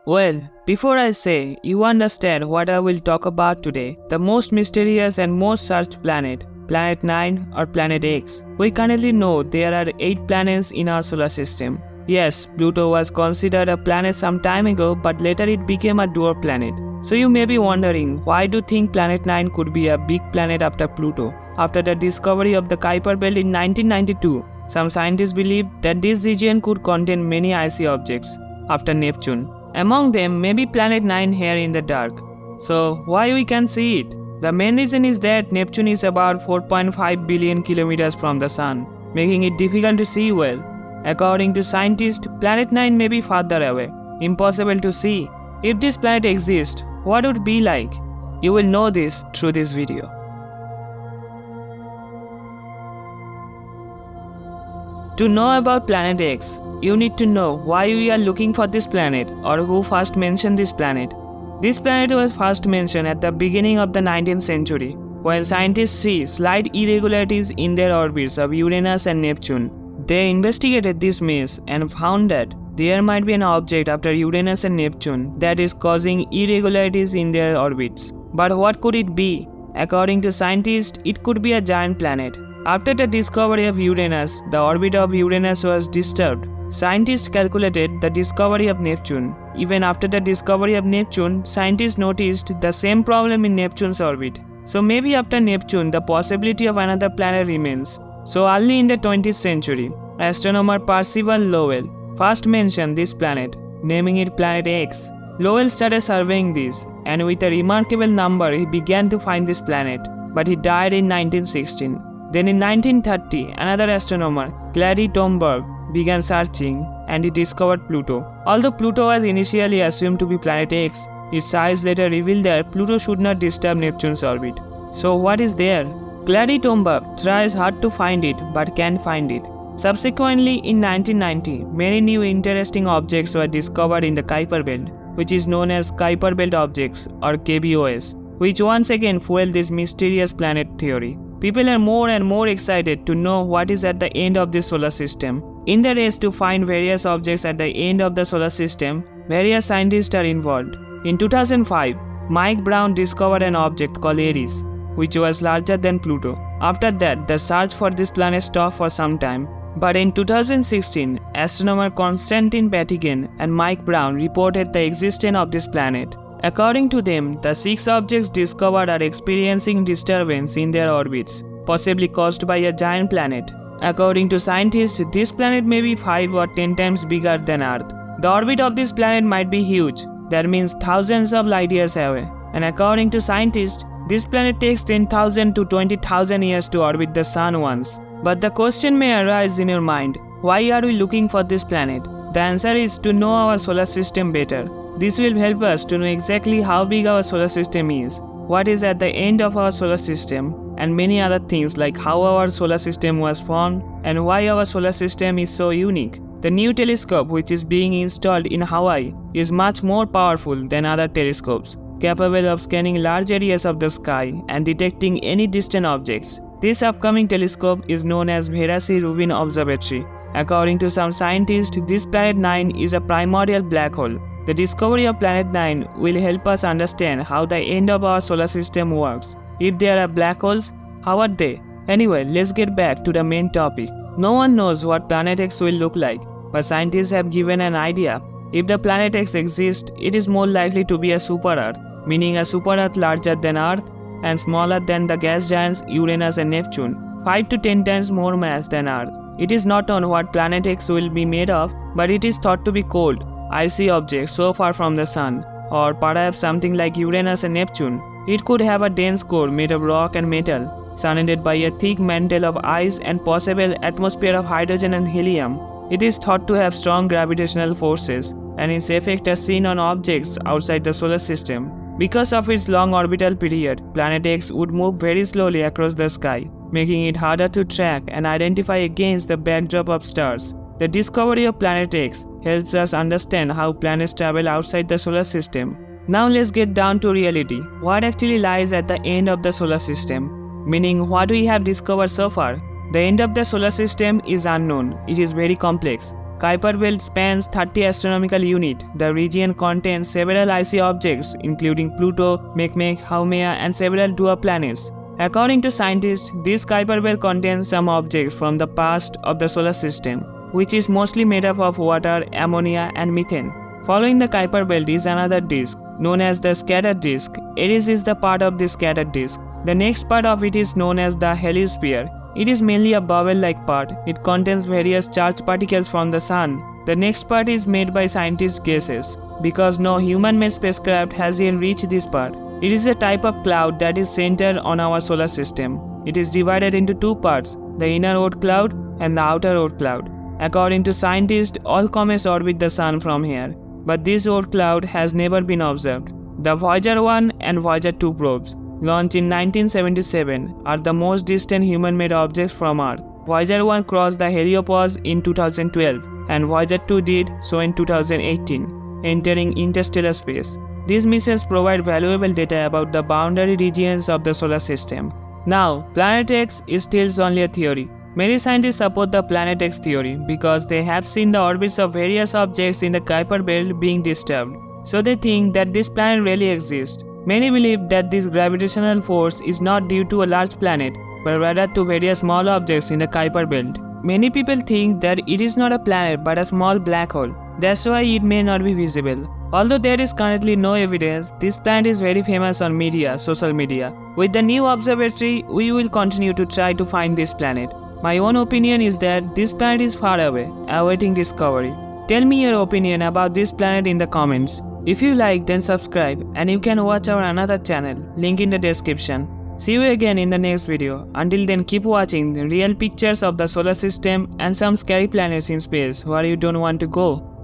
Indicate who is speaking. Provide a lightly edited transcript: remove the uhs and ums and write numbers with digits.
Speaker 1: Well, before I say you understand what I will talk about today, the most mysterious and most searched planet, Planet 9 or Planet X. We currently know there are 8 planets in our solar system. Yes, Pluto was considered a planet some time ago, but later it became a dwarf planet. So you may be wondering, why do you think Planet 9 could be a big planet after Pluto? After the discovery of the Kuiper belt in 1992, some scientists believed that this region could contain many icy objects after Neptune. Among them may be Planet 9 here in the dark. So why we can see it? The main reason is that Neptune is about 4.5 billion kilometers from the Sun, making it difficult to see well. According to scientists, Planet 9 may be farther away, impossible to see. If this planet exists, what would it be like? You will know this through this video. To know about Planet X, you need to know why we are looking for this planet or who first mentioned this planet. This planet was first mentioned at the beginning of the 19th century, when scientists see slight irregularities in their orbits of Uranus and Neptune. They investigated this mess and found that there might be an object after Uranus and Neptune that is causing irregularities in their orbits. But what could it be? According to scientists, it could be a giant planet. After the discovery of Uranus, the orbit of Uranus was disturbed. Scientists calculated the discovery of Neptune. Even after the discovery of Neptune, scientists noticed the same problem in Neptune's orbit. So maybe after Neptune, the possibility of another planet remains. So early in the 20th century, astronomer Percival Lowell first mentioned this planet, naming it Planet X. Lowell started surveying this, and with a remarkable number he began to find this planet, but he died in 1916. Then in 1930, another astronomer, Clary Tombaugh, began searching and he discovered Pluto. Although Pluto was initially assumed to be Planet X, its size later revealed that Pluto should not disturb Neptune's orbit. So what is there? Clary Tombaugh tries hard to find it but can't find it. Subsequently, in 1990, many new interesting objects were discovered in the Kuiper belt, which is known as Kuiper belt objects or KBOS, which once again fueled this mysterious planet theory. People are more and more excited to know what is at the end of this solar system. In the race to find various objects at the end of the solar system, various scientists are involved. In 2005, Mike Brown discovered an object called Eris, which was larger than Pluto. After that, the search for this planet stopped for some time. But in 2016, astronomer Konstantin Batygin and Mike Brown reported the existence of this planet. According to them, the 6 objects discovered are experiencing disturbance in their orbits, possibly caused by a giant planet. According to scientists, this planet may be 5 or 10 times bigger than Earth. The orbit of this planet might be huge, that means thousands of light years away. And according to scientists, this planet takes 10,000 to 20,000 years to orbit the Sun once. But the question may arise in your mind, why are we looking for this planet? The answer is to know our solar system better. This will help us to know exactly how big our solar system is, what is at the end of our solar system, and many other things like how our solar system was formed and why our solar system is so unique. The new telescope which is being installed in Hawaii is much more powerful than other telescopes, capable of scanning large areas of the sky and detecting any distant objects. This upcoming telescope is known as Verasi Rubin Observatory. According to some scientists, this Planet 9 is a primordial black hole. The discovery of Planet 9 will help us understand how the end of our solar system works. If there are black holes, how are they? Anyway, let's get back to the main topic. No one knows what Planet X will look like, but scientists have given an idea. If the Planet X exists, it is more likely to be a super-Earth, meaning a super-Earth larger than Earth and smaller than the gas giants Uranus and Neptune, 5 to 10 times more mass than Earth. It is not known what Planet X will be made of, but it is thought to be cold, icy objects so far from the Sun, or perhaps something like Uranus and Neptune. It could have a dense core made of rock and metal, surrounded by a thick mantle of ice and possible atmosphere of hydrogen and helium. It is thought to have strong gravitational forces, and its effect is seen on objects outside the solar system. Because of its long orbital period, Planet X would move very slowly across the sky, making it harder to track and identify against the backdrop of stars. The discovery of Planet X helps us understand how planets travel outside the solar system. Now let's get down to reality. What actually lies at the end of the solar system? Meaning, what we have discovered so far. The end of the solar system is unknown. It is very complex. Kuiper belt spans 30 astronomical units. The region contains several icy objects including Pluto, Makemake, Haumea and several dwarf planets. According to scientists, this Kuiper belt contains some objects from the past of the solar system, which is mostly made up of water, ammonia and methane. Following the Kuiper belt is another disk known as the scattered disk. Eris is the part of this scattered disk. The next part of it is known as the heliosphere. It is mainly a bubble-like part. It contains various charged particles from the sun. The next part is made by scientists' guesses, because no human-made spacecraft has yet reached this part. It is a type of cloud that is centered on our solar system. It is divided into two parts, the inner Oort cloud and the outer Oort cloud. According to scientists, all comets orbit the sun from here, but this Oort cloud has never been observed. The Voyager 1 and Voyager 2 probes, launched in 1977, are the most distant human-made objects from Earth. Voyager 1 crossed the heliopause in 2012 and Voyager 2 did so in 2018, entering interstellar space. These missions provide valuable data about the boundary regions of the solar system. Now, Planet X is still only a theory. Many scientists support the Planet X theory because they have seen the orbits of various objects in the Kuiper belt being disturbed. So they think that this planet really exists. Many believe that this gravitational force is not due to a large planet, but rather to various small objects in the Kuiper belt. Many people think that it is not a planet but a small black hole. That's why it may not be visible. Although there is currently no evidence, this planet is very famous on social media. With the new observatory, we will continue to try to find this planet. My own opinion is that this planet is far away, awaiting discovery. Tell me your opinion about this planet in the comments. If you like, then subscribe and you can watch our another channel, link in the description. See you again in the next video. Until then, keep watching real pictures of the solar system and some scary planets in space where you don't want to go.